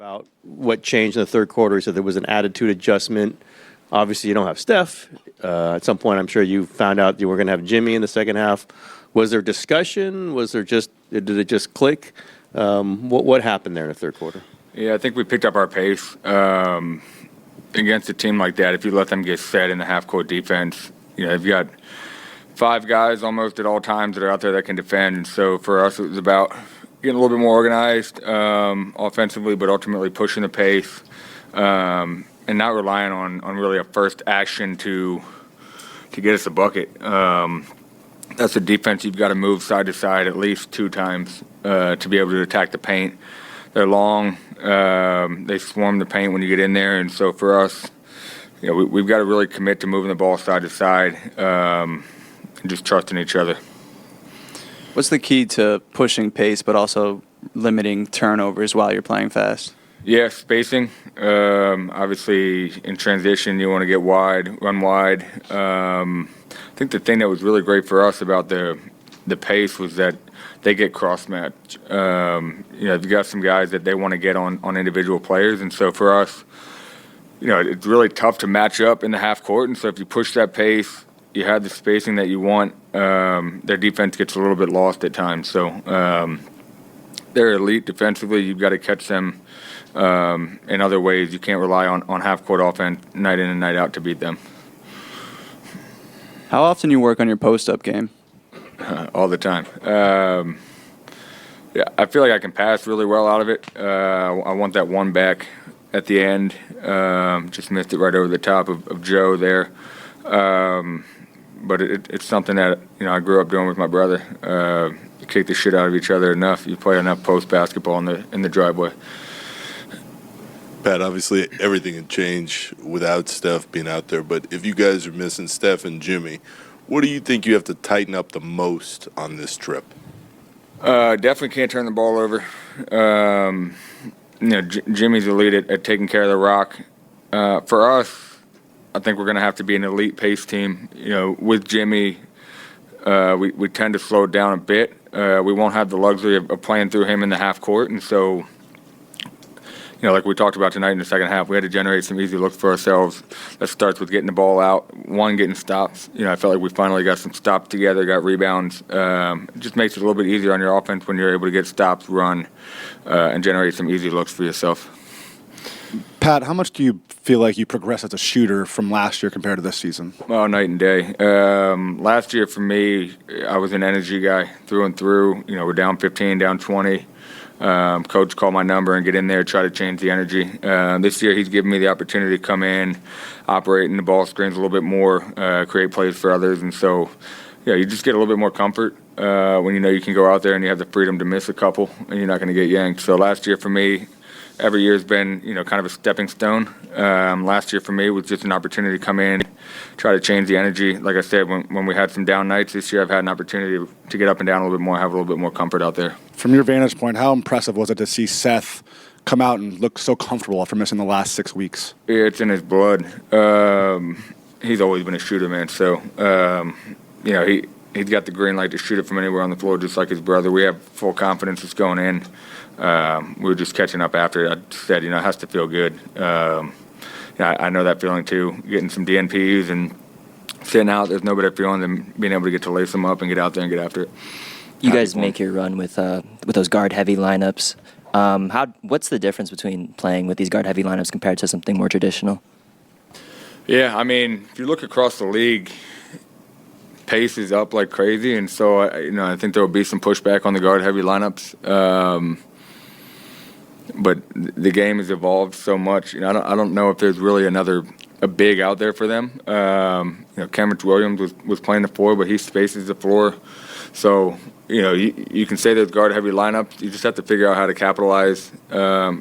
about what changed in the third quarter. He said there was an attitude adjustment. Obviously, you don't have Steph. At some point, I'm sure you found out you were going to have Jimmy in the second half. Was there discussion? Did it just click? What happened there in the third quarter? Yeah, I think we picked up our pace against a team like that. If you let them get set in the half-court defense, you've got 5 guys almost at all times that are out there that can defend. And so for us, it was about getting a little bit more organized offensively, but ultimately pushing the pace and not relying on really a first action to get us a bucket. That's a defense you've got to move side to side at least 2 times to be able to attack the paint. They're long. They swarm the paint when you get in there. And so for us, we've got to really commit to moving the ball side to side and just trusting each other. What's the key to pushing pace but also limiting turnovers while you're playing fast? Yeah, spacing. Obviously, in transition, you want to get wide, run wide. I think the thing that was really great for us about the pace was that they get cross-match. You've got some guys that they want to get on individual players, and so for us, it's really tough to match up in the half court. And so if you push that pace, you have the spacing that you want. Their defense gets a little bit lost at times. So they're elite defensively. You've got to catch them in other ways. You can't rely on half-court offense night in and night out to beat them. How often you work on your post-up game? All the time. Yeah, I feel like I can pass really well out of it. I want that one back at the end. Just missed it right over the top of Joe there. But it's something that I grew up doing with my brother. You kick the shit out of each other enough. You play enough post basketball in the driveway. Pat, obviously everything had changed without Steph being out there. But if you guys are missing Steph and Jimmy, what do you think you have to tighten up the most on this trip? Definitely can't turn the ball over. Jimmy's elite at taking care of the rock. For us, I think we're going to have to be an elite pace team. With Jimmy, we tend to slow it down a bit. We won't have the luxury of playing through him in the half court, and so like we talked about tonight in the second half, we had to generate some easy looks for ourselves. That starts with getting the ball out, getting stops. I felt like we finally got some stops together, got rebounds. It just makes it a little bit easier on your offense when you're able to get stops, run, and generate some easy looks for yourself. Pat, how much do you feel like you progressed as a shooter from last year compared to this season? Oh, night and day. Last year for me, I was an energy guy through and through. We're down 15, down 20. Coach called my number and get in there, try to change the energy. This year he's given me the opportunity to come in, operate in the ball screens a little bit more, create plays for others. And so, you just get a little bit more comfort when you can go out there and you have the freedom to miss a couple and you're not going to get yanked. So last year for me, every year has been, kind of a stepping stone. Last year for me was just an opportunity to come in, try to change the energy. Like I said, when we had some down nights this year, I've had an opportunity to get up and down a little bit more, have a little bit more comfort out there. From your vantage point, how impressive was it to see Seth come out and look so comfortable after missing the last 6 weeks? Yeah, it's in his blood. He's always been a shooter, man. So, he's got the green light to shoot it from anywhere on the floor, just like his brother. We have full confidence it's going in. We were just catching up after. I said, it has to feel good. I know that feeling too. Getting some DNPs and sitting out, there's no better feeling than being able to get to lace them up and get out there and get after it. You guys make your run with those guard-heavy lineups. What's the difference between playing with these guard-heavy lineups compared to something more traditional? Yeah, if you look across the league, pace is up like crazy, and so I think there will be some pushback on the guard-heavy lineups. But the game has evolved so much. I don't know if there's really a big out there for them. Cameron Williams was playing the floor, but he spaces the floor. So you can say there's guard-heavy lineups. You just have to figure out how to capitalize,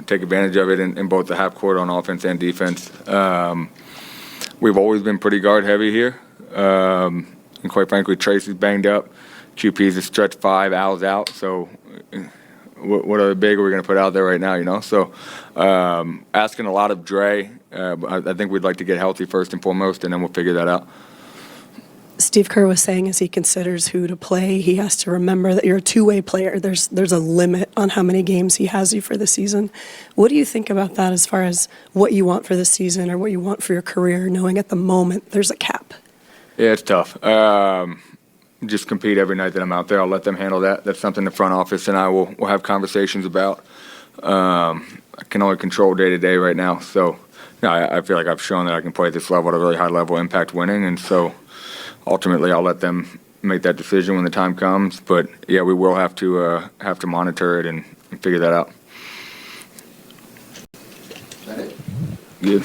take advantage of it in both the half court on offense and defense. We've always been pretty guard-heavy here, and quite frankly, Tracy's banged up. QP's a stretch 5, Al's out. So what other big are we going to put out there right now? So asking a lot of Dre. I think we'd like to get healthy first and foremost, and then we'll figure that out. Steve Kerr was saying as he considers who to play, he has to remember that you're a two-way player. There's a limit on how many games he has you for the season. What do you think about that as far as what you want for the season or what you want for your career, knowing at the moment there's a cap? Yeah, it's tough. Just compete every night that I'm out there. I'll let them handle that. That's something the front office and I will have conversations about. I can only control day to day right now. So no, I feel like I've shown that I can play at this level at a really high level, impact winning. And so ultimately I'll let them make that decision when the time comes. But yeah, we will have to monitor it and figure that out. Is that it? Good.